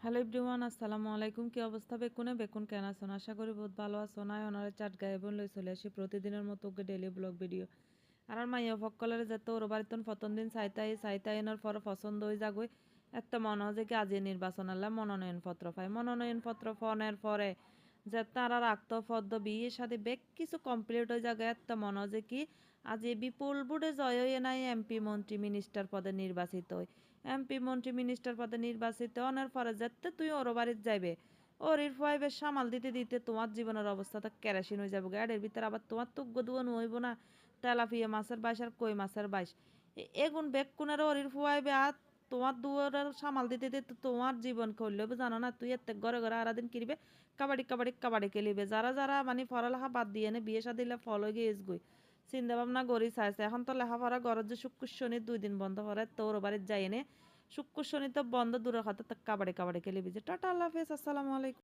Hello everyone, আসসালামু আলাইকুম। কি অবস্থা বেকুনে? বেকুন কেন আছেন? আশা করি বহুত ভালো আছো। নাই ওনারে চাট গায়েবন লই চলে আসি প্রতিদিনের মতো ওকে ডেইলি ব্লগ ভিডিও। আর মাইয়া ফক্কলের যেতে ওর বাড়িতন প্রথম দিন চাইতাই এনার পর পছন্দ হয়ে যাগই। একটা মনে হয় যে কি আজকে নির্বাচন আল্লাহ মনোনয়নপত্র পায়। মনোনয়নপত্র ফোনের পরে যে তারা রাখতো পদ্ম বিয়ের সাথে বেগ কিছু কমপ্লিট হয়ে যাবে একটা মনে হয় যে কি আজ এ বিপুল বুড়ে জয় হয়ে নাই এমপি মন্ত্রী মিনিস্টার পদে নির্বাচিত হয়। এমপি মন্ত্রী মিনিস্টার পদে নির্বাচিত হওয়ার পরে যেতে তুই ওর বাড়িতে যাইবে ওর ফাইভে সামাল দিতে দিতে তোমার জীবনের অবস্থা তো কেরাসিন হয়ে যাবে গাড়ির ভিতরে আবার তোমার তো গদুয়ান হইব না তেলাপিয়া মাছের বাইশ আর কই মাছের বাইশ এগুন বেকুনের ওরির ফুয়াইবে আর তোমার দুয়ারের সামাল দিতে দিতে তোমার জীবন করলে জানো না তুই এত ঘরে ঘরে আরাদিন কিনবে কাবাডি কাবাডি কাবাডি খেলিবে যারা যারা মানে পড়ালেখা বাদ দিয়ে নে বিয়ে শাদী ফল হয়ে গিয়ে গই চিন্তা ভাবনা করি চাইছে এখন তো লেখাপড়া ঘরের যে শুক্র শনি 2 দিন বন্ধ করে তোর বাড়িতে যাই নে শুক্র শনি তো বন্ধ দূরের কথা তো কাবাডি কাবাডি খেলিবি যে টাটা আল্লাহ হাফেজ আসসালামু আলাইকুম।